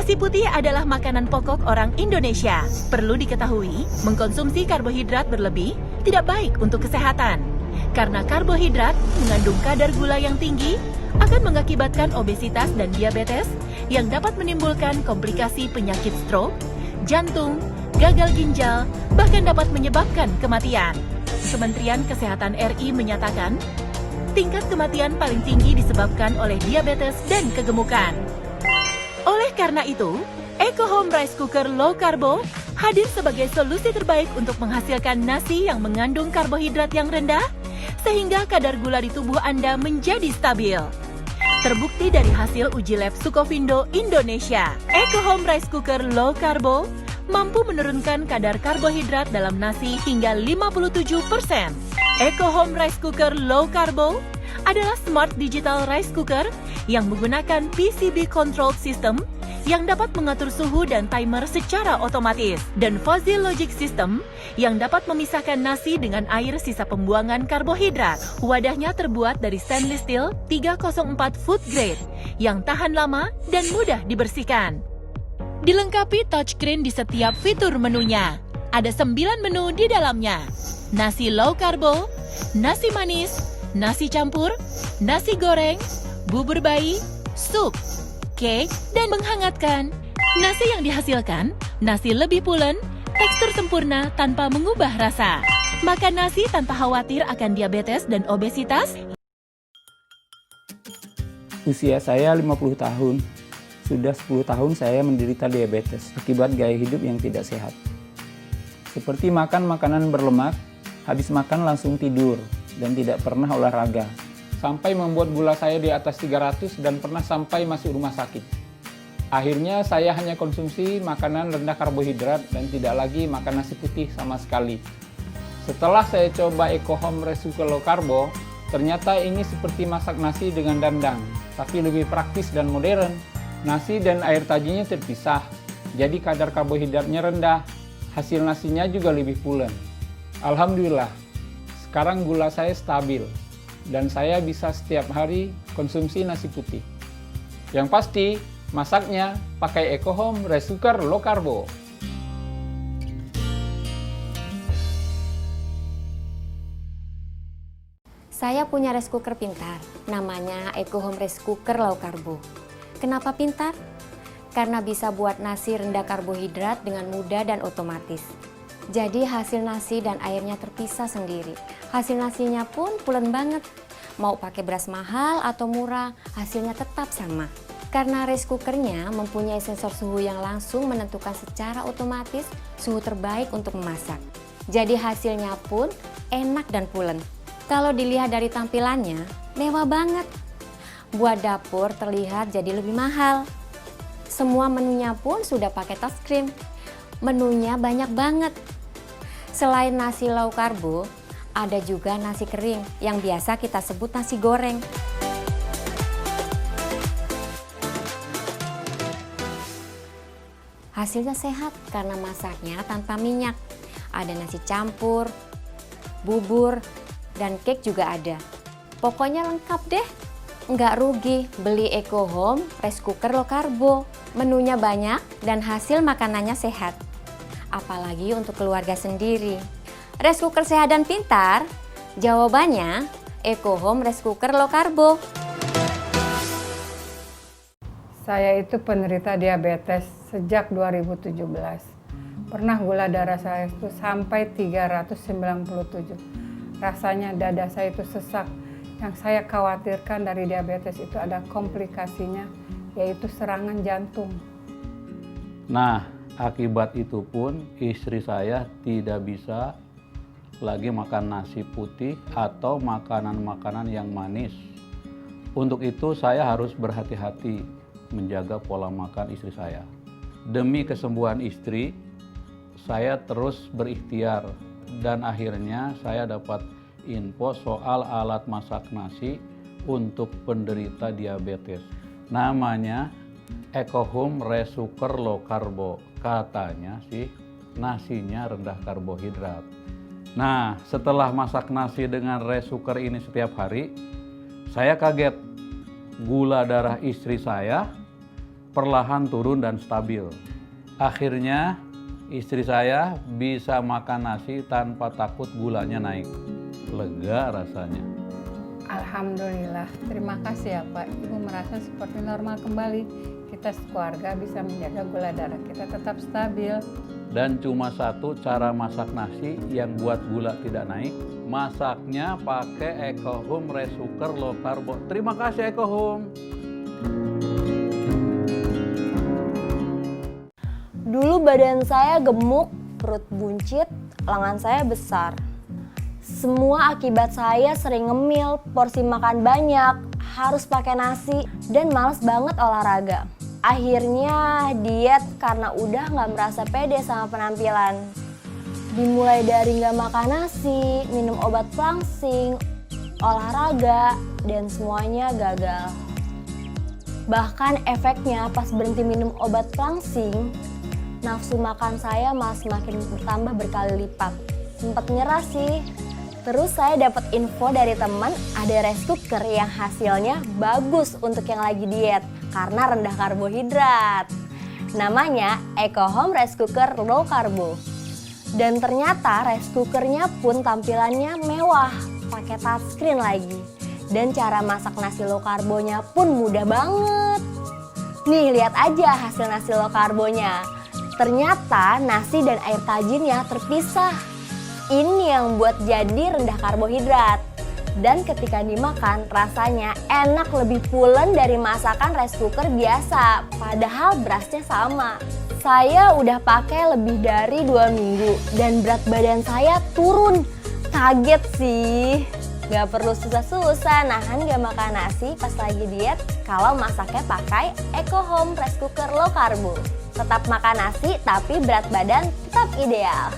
Nasi putih adalah makanan pokok orang Indonesia. Perlu diketahui, mengkonsumsi karbohidrat berlebih tidak baik untuk kesehatan. Karena karbohidrat mengandung kadar gula yang tinggi, akan mengakibatkan obesitas dan diabetes yang dapat menimbulkan komplikasi penyakit stroke, jantung, gagal ginjal, bahkan dapat menyebabkan kematian. Kementerian Kesehatan RI menyatakan, tingkat kematian paling tinggi disebabkan oleh diabetes dan kegemukan. Oleh karena itu, Eco Home Rice Cooker Low Carbo hadir sebagai solusi terbaik untuk menghasilkan nasi yang mengandung karbohidrat yang rendah, sehingga kadar gula di tubuh Anda menjadi stabil. Terbukti dari hasil uji lab Sukovindo Indonesia, Eco Home Rice Cooker Low Carbo mampu menurunkan kadar karbohidrat dalam nasi hingga 57%. Eco Home Rice Cooker Low Carbo adalah smart digital rice cooker yang menggunakan PCB control system yang dapat mengatur suhu dan timer secara otomatis, dan fuzzy logic system yang dapat memisahkan nasi dengan air sisa pembuangan karbohidrat. Wadahnya terbuat dari stainless steel 304 food grade yang tahan lama dan mudah dibersihkan. Dilengkapi touchscreen di setiap fitur menunya. Ada 9 menu di dalamnya. Nasi low carbo, nasi manis, nasi campur, nasi goreng, bubur bayi, sup, cake, dan menghangatkan. Nasi yang dihasilkan, nasi lebih pulen, tekstur sempurna tanpa mengubah rasa. Makan nasi tanpa khawatir akan diabetes dan obesitas. Usia saya 50 tahun. Sudah 10 tahun saya menderita diabetes akibat gaya hidup yang tidak sehat. Seperti makan makanan berlemak, habis makan langsung tidur, dan tidak pernah olahraga. Sampai membuat gula saya di atas 300 dan pernah sampai masuk rumah sakit. Akhirnya saya hanya konsumsi makanan rendah karbohidrat dan tidak lagi makan nasi putih sama sekali. Setelah saya coba Eco Home Rice Cooker Low Carbo, ternyata ini seperti masak nasi dengan dandang, tapi lebih praktis dan modern. Nasi dan air tajinya terpisah, jadi kadar karbohidratnya rendah. Hasil nasinya juga lebih pulen. Alhamdulillah, sekarang gula saya stabil dan saya bisa setiap hari konsumsi nasi putih. Yang pasti, masaknya pakai Eco Home Rice Cooker Low Carbo. Saya punya rice cooker pintar, namanya Eco Home Rice Cooker Low Carbo. Kenapa pintar? Karena bisa buat nasi rendah karbohidrat dengan mudah dan otomatis. Jadi hasil nasi dan airnya terpisah sendiri. Hasil nasinya pun pulen banget. Mau pakai beras mahal atau murah, hasilnya tetap sama. Karena rice cookernya mempunyai sensor suhu yang langsung menentukan secara otomatis suhu terbaik untuk memasak. Jadi hasilnya pun enak dan pulen. Kalau dilihat dari tampilannya, mewah banget. Buat dapur terlihat jadi lebih mahal. Semua menunya pun sudah pakai touchscreen. Menunya banyak banget. Selain nasi low carbo, ada juga nasi kering yang biasa kita sebut nasi goreng. Hasilnya sehat karena masaknya tanpa minyak. Ada nasi campur, bubur, dan cake juga ada. Pokoknya lengkap deh. Nggak rugi beli Eco Home Rice Cooker Low Carbo. Menunya banyak dan hasil makanannya sehat. Apalagi untuk keluarga sendiri. Rice cooker sehat dan pintar? Jawabannya Eco Home Rice Cooker Low Carbo. Saya itu penderita diabetes sejak 2017. Pernah gula darah saya itu sampai 397. Rasanya dada saya itu sesak. Yang saya khawatirkan dari diabetes itu ada komplikasinya, yaitu serangan jantung. Nah, akibat itu pun istri saya tidak bisa lagi makan nasi putih atau makanan-makanan yang manis. Untuk itu saya harus berhati-hati menjaga pola makan istri saya. Demi kesembuhan istri, saya terus berikhtiar dan akhirnya saya dapat info soal alat masak nasi untuk penderita diabetes. Namanya Eco Home Rice Cooker Low Carbo. Katanya sih nasinya rendah karbohidrat. Nah, setelah masak nasi dengan rice cooker ini setiap hari, saya kaget. Gula darah istri saya perlahan turun dan stabil. Akhirnya istri saya bisa makan nasi tanpa takut gulanya naik. Lega rasanya. Alhamdulillah, terima kasih ya Pak. Ibu merasa seperti normal kembali. Kita sekeluarga bisa menjaga gula darah kita tetap stabil. Dan cuma satu cara masak nasi yang buat gula tidak naik. Masaknya pakai EcoHome Rice Cooker Low Carbo. Terima kasih EcoHome. Dulu badan saya gemuk, perut buncit, lengan saya besar. Semua akibat saya sering ngemil, porsi makan banyak, harus pakai nasi, dan males banget olahraga. Akhirnya diet karena udah gak merasa pede sama penampilan. Dimulai dari gak makan nasi, minum obat pelangsing, olahraga, dan semuanya gagal. Bahkan efeknya pas berhenti minum obat pelangsing, nafsu makan saya malah semakin bertambah berkali lipat. Sempat nyerah sih. Terus saya dapat info dari teman ada rice cooker yang hasilnya bagus untuk yang lagi diet karena rendah karbohidrat. Namanya EcoHome Rice Cooker Low Carbo. Dan ternyata rice cookernya pun tampilannya mewah, pakai touchscreen lagi. Dan cara masak nasi low carbonya pun mudah banget. Nih lihat aja hasil nasi low carbonya. Ternyata nasi dan air tajinnya terpisah. Ini yang buat jadi rendah karbohidrat. Dan ketika dimakan rasanya enak lebih pulen dari masakan rice cooker biasa. Padahal berasnya sama. Saya udah pakai lebih dari 2 minggu dan berat badan saya turun. Kaget sih. Gak perlu susah-susah nahan gak makan nasi pas lagi diet kalau masaknya pakai EcoHome Rice Cooker Low Carbo. Tetap makan nasi tapi berat badan tetap ideal.